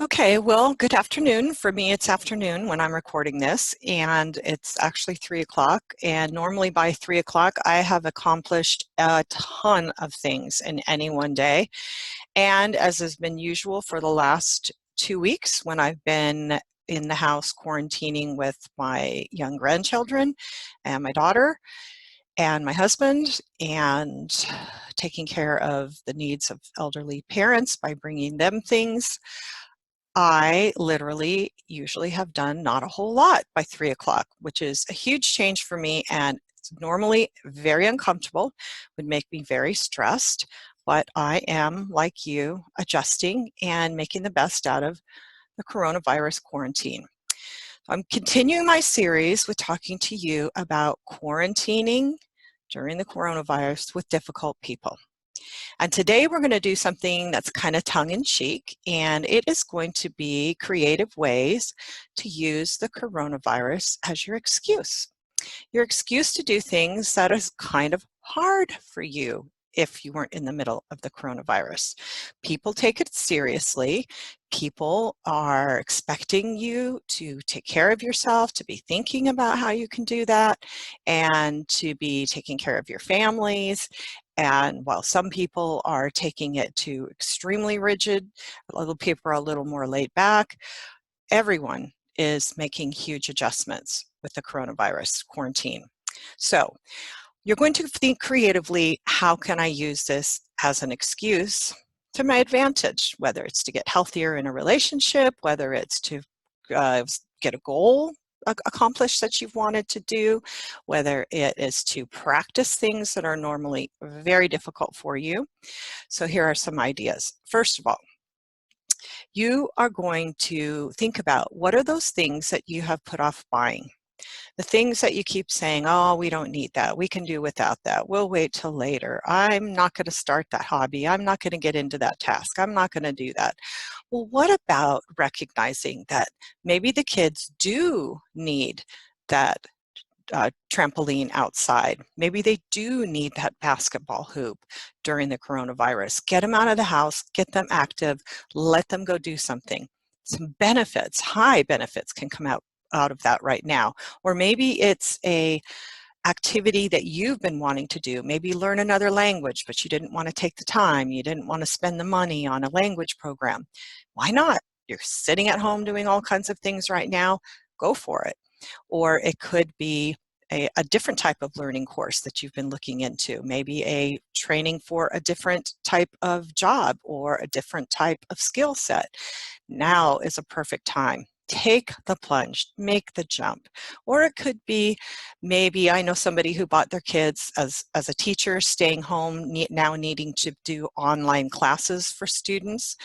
Okay, well, good afternoon. For me, it's afternoon when I'm recording this, and it's actually 3 o'clock. And normally by 3 o'clock, I have accomplished a ton of things in any one day. And as has been usual for the last 2 weeks, when I've been in the house quarantining with my young grandchildren and my daughter and my husband, and taking care of the needs of elderly parents by bringing them things, I literally usually have done not a whole lot by 3 o'clock, which is a huge change for me, and it's normally very uncomfortable, would make me very stressed, but I am, like you, adjusting and making the best out of the coronavirus quarantine. I'm continuing my series with talking to you about quarantining during the coronavirus with difficult people. And today we're going to do something that's kind of tongue-in-cheek, and it is going to be creative ways to use the coronavirus as your excuse. Your excuse to do things that is kind of hard for you if you weren't in the middle of the coronavirus. People take it seriously. People are expecting you to take care of yourself, to be thinking about how you can do that, and to be taking care of your families. And while some people are taking it to extremely rigid, other people are a little more laid back, everyone is making huge adjustments with the coronavirus quarantine. So you're going to think creatively, how can I use this as an excuse to my advantage, whether it's to get healthier in a relationship, whether it's to get a goal accomplished that you've wanted to do, whether it is to practice things that are normally very difficult for you. So here are some ideas. First of all, you are going to think about what are those things that you have put off buying. The things that you keep saying, oh, we don't need that. We can do without that. We'll wait till later. I'm not going to start that hobby. I'm not going to get into that task. I'm not going to do that. Well, what about recognizing that maybe the kids do need that trampoline outside? Maybe they do need that basketball hoop during the coronavirus. Get them out of the house, get them active, let them go do something. Some benefits, high benefits can come out of that right now. Or maybe it's a activity that you've been wanting to do. Maybe learn another language, but you didn't want to take the time. You didn't want to spend the money on a language program. Why not? You're sitting at home doing all kinds of things right now. Go for it. Or it could be a different type of learning course that you've been looking into, maybe a training for a different type of job or a different type of skill set. Now is a perfect time. Take the plunge, make the jump. Or it could be, maybe I know somebody who bought their kids as a teacher, staying home, now needing to do online classes for students.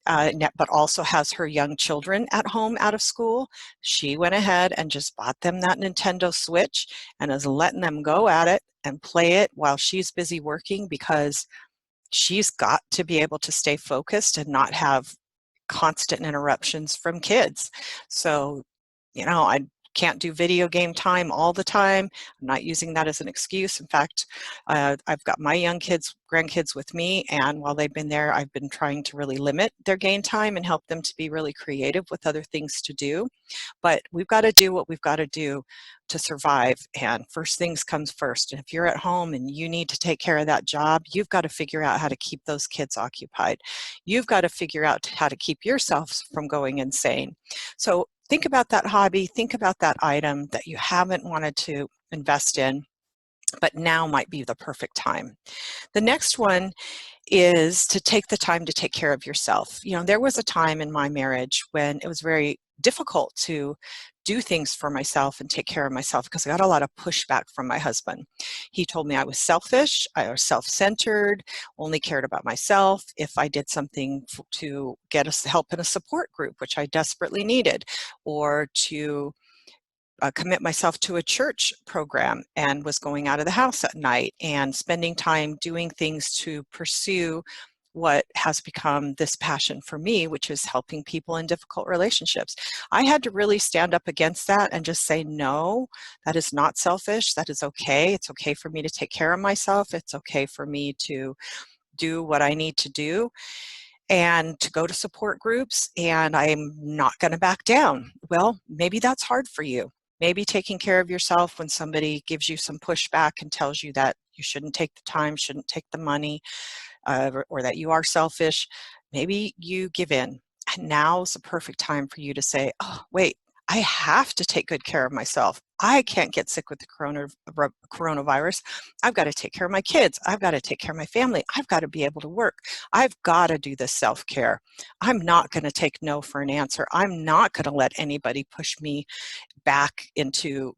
But also has her young children at home out of school. She went ahead and just bought them that Nintendo Switch and is letting them go at it and play it while she's busy working, because she's got to be able to stay focused and not have constant interruptions from kids. So, I can't do video game time all the time. I'm not using that as an excuse. In fact, I've got my young kids, grandkids with me, and while they've been there, I've been trying to really limit their game time and help them to be really creative with other things to do. But we've got to do what we've got to do to survive, and first things comes first. And if you're at home and you need to take care of that job, you've got to figure out how to keep those kids occupied. You've got to figure out how to keep yourself from going insane. So think about that hobby, think about that item that you haven't wanted to invest in, but now might be the perfect time. The next one is to take the time to take care of yourself. There was a time in my marriage when it was very difficult to do things for myself and take care of myself because I got a lot of pushback from my husband. He told me I was selfish, I was self-centered, only cared about myself. If I did something to get us help in a support group, which I desperately needed, or to commit myself to a church program and was going out of the house at night and spending time doing things to pursue what has become this passion for me, which is helping people in difficult relationships. I had to really stand up against that and just say, no, that is not selfish. That is okay. It's okay for me to take care of myself. It's okay for me to do what I need to do. and to go to support groups, and I'm not going to back down. Well, maybe that's hard for you. Maybe taking care of yourself when somebody gives you some pushback and tells you that you shouldn't take the time, shouldn't take the money, or that you are selfish, maybe you give in. And now's the perfect time for you to say, oh, wait, I have to take good care of myself. I can't get sick with the coronavirus. I've got to take care of my kids. I've got to take care of my family. I've got to be able to work. I've got to do this self-care. I'm not going to take no for an answer. I'm not going to let anybody push me back into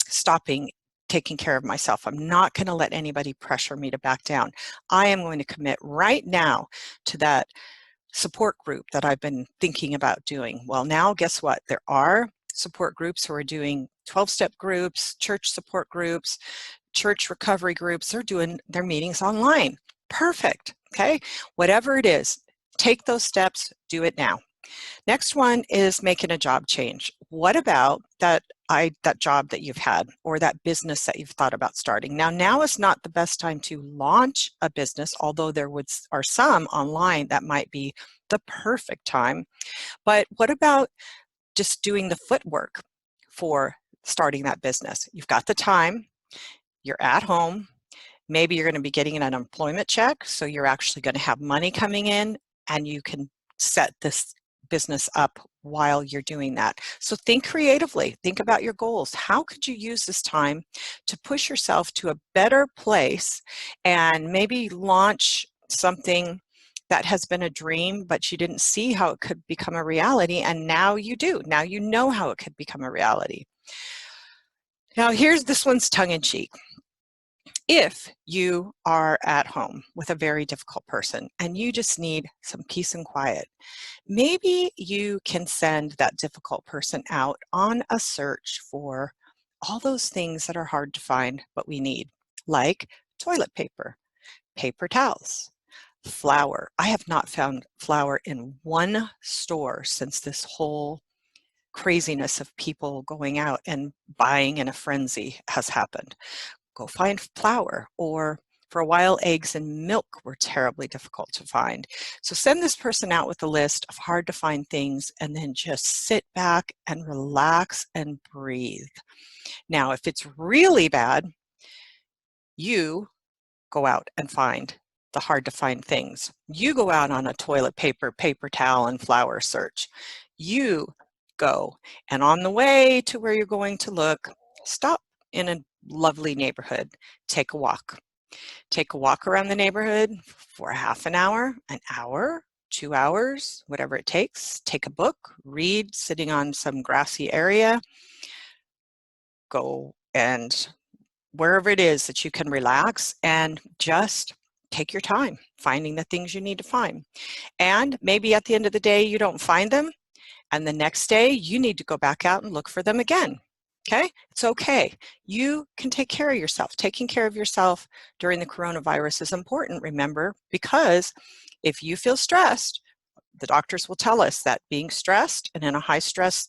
stopping taking care of myself. I'm not going to let anybody pressure me to back down. I am going to commit right now to that support group that I've been thinking about doing. Well, now guess what? There are support groups who are doing 12-step groups, church support groups, church recovery groups. They're doing their meetings online. Perfect. Okay. Whatever it is, take those steps, do it now. Next one is making a job change. What about that job that you've had or that business that you've thought about starting? Now is not the best time to launch a business, although there are some online that might be the perfect time. But what about just doing the footwork for starting that business? You've got the time, you're at home, maybe you're going to be getting an unemployment check, so you're actually going to have money coming in, and you can set this business up while you're doing that. So think creatively. Think about your goals. How could you use this time to push yourself to a better place and maybe launch something that has been a dream, but you didn't see how it could become a reality, and now you do. Now you know how it could become a reality. Now here's this one's tongue-in-cheek. If you are at home with a very difficult person and you just need some peace and quiet, maybe you can send that difficult person out on a search for all those things that are hard to find but we need, like toilet paper, paper towels, flour. I have not found flour in one store since this whole craziness of people going out and buying in a frenzy has happened. Go find flour, or for a while, eggs and milk were terribly difficult to find. So send this person out with a list of hard to find things and then just sit back and relax and breathe. Now, if it's really bad, you go out and find the hard to find things. You go out on a toilet paper, paper towel, and flour search. You go, and on the way to where you're going to look, stop in a lovely neighborhood, take a walk. Take a walk around the neighborhood for half an hour, 2 hours, whatever it takes. Take a book, read sitting on some grassy area. Go and wherever it is that you can relax and just take your time finding the things you need to find. And maybe at the end of the day, you don't find them, and the next day you need to go back out and look for them again. Okay? It's okay. You can take care of yourself. Taking care of yourself during the coronavirus is important, remember, because if you feel stressed, the doctors will tell us that being stressed and in a high stress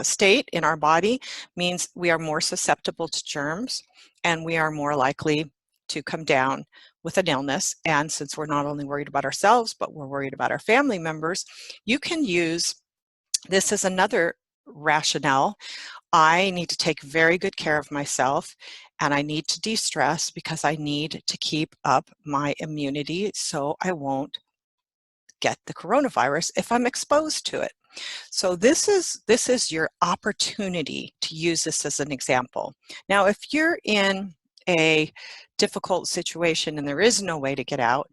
state in our body means we are more susceptible to germs, and we are more likely to come down with an illness. And since we're not only worried about ourselves, but we're worried about our family members, you can use this as another rationale. I need to take very good care of myself, and I need to de-stress because I need to keep up my immunity so I won't get the coronavirus if I'm exposed to it. So this is your opportunity to use this as an example. Now, if you're in a difficult situation and there is no way to get out,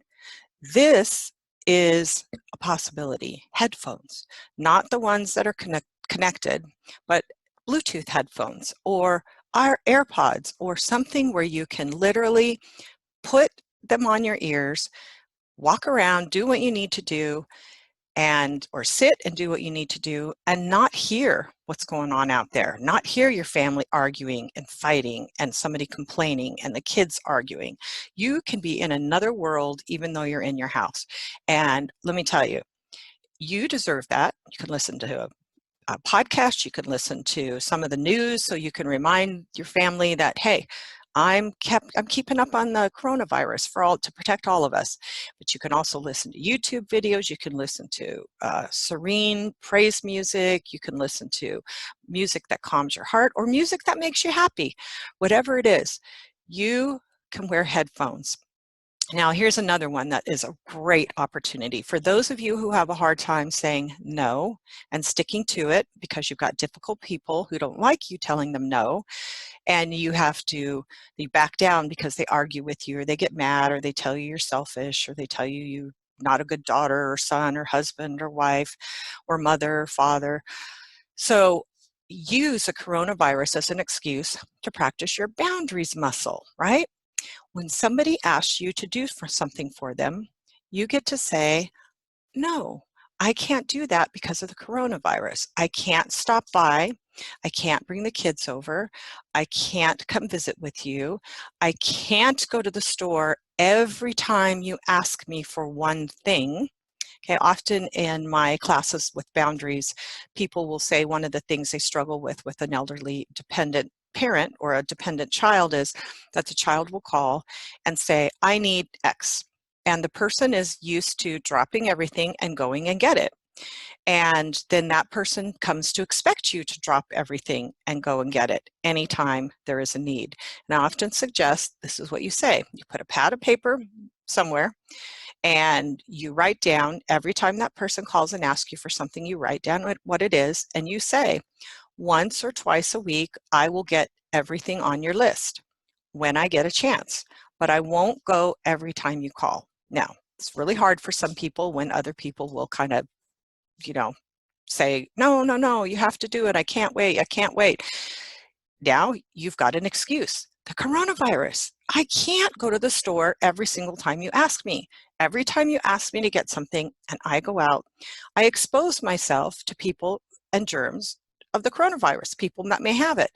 this is a possibility. Headphones, not the ones that are connected, but Bluetooth headphones or our AirPods, or something where you can literally put them on your ears, walk around, do what you need to do, or sit and do what you need to do, and not hear what's going on out there, not hear your family arguing and fighting and somebody complaining and the kids arguing. You can be in another world even though you're in your house. And let me tell you, you deserve that. You can listen to a podcast, you can listen to some of the news so you can remind your family that, hey, I'm keeping up on the coronavirus to protect all of us. But you can also listen to YouTube videos. You can listen to serene praise music. You can listen to music that calms your heart or music that makes you happy. Whatever it is, you can wear headphones. Now, here's another one that is a great opportunity. For those of you who have a hard time saying no and sticking to it because you've got difficult people who don't like you telling them no, and you back down because they argue with you or they get mad or they tell you you're selfish or they tell you you're not a good daughter or son or husband or wife or mother or father. So use a coronavirus as an excuse to practice your boundaries muscle, right? When somebody asks you to do something for them, you get to say, no, I can't do that because of the coronavirus. I can't stop by. I can't bring the kids over. I can't come visit with you. I can't go to the store every time you ask me for one thing. Okay, often in my classes with boundaries, people will say one of the things they struggle with an elderly dependent parent or a dependent child is that the child will call and say, I need X. And the person is used to dropping everything and going and get it. And then that person comes to expect you to drop everything and go and get it anytime there is a need. And I often suggest this is what you say. You put a pad of paper somewhere and you write down every time that person calls and asks you for something, you write down what it is and you say, once or twice a week, I will get everything on your list when I get a chance, but I won't go every time you call. Now, it's really hard for some people when other people will kind of, say, no, no, no, you have to do it. I can't wait. I can't wait. Now you've got an excuse. The coronavirus. I can't go to the store every single time you ask me. Every time you ask me to get something and I go out, I expose myself to people and germs of the coronavirus, people that may have it.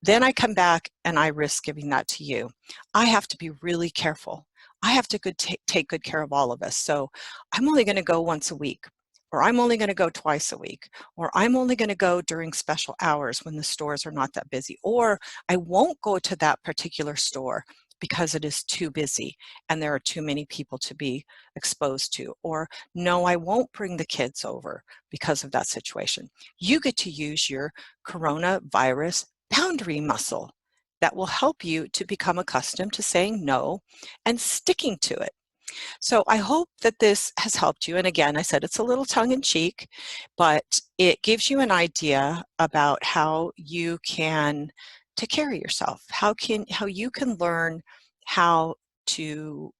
Then I come back and I risk giving that to you. I have to be really careful. I have to take good care of all of us. So I'm only going to go once a week, or I'm only going to go twice a week, or I'm only going to go during special hours when the stores are not that busy, or I won't go to that particular store because it is too busy and there are too many people to be exposed to, or no, I won't bring the kids over because of that situation. You get to use your coronavirus boundary muscle that will help you to become accustomed to saying no and sticking to it. So I hope that this has helped you. And again, I said it's a little tongue-in-cheek, but it gives you an idea about how you can take care of yourself, how you can learn how to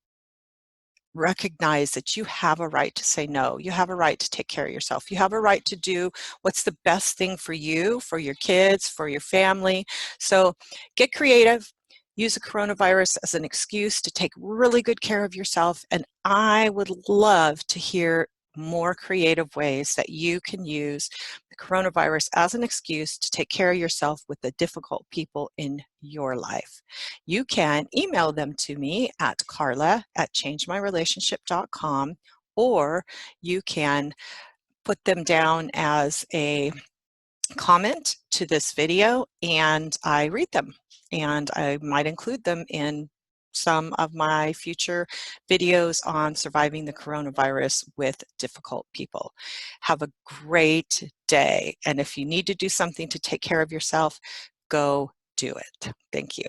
recognize that you have a right to say no. You have a right to take care of yourself. You have a right to do what's the best thing for you, for your kids, for your family. So get creative. Use the coronavirus as an excuse to take really good care of yourself. And I would love to hear more creative ways that you can use the coronavirus as an excuse to take care of yourself with the difficult people in your life. You can email them to me at carla@changemyrelationship.com, or you can put them down as a comment to this video and I read them, and I might include them in some of my future videos on surviving the coronavirus with difficult people. Have a great day, and if you need to do something to take care of yourself, go do it. Thank you.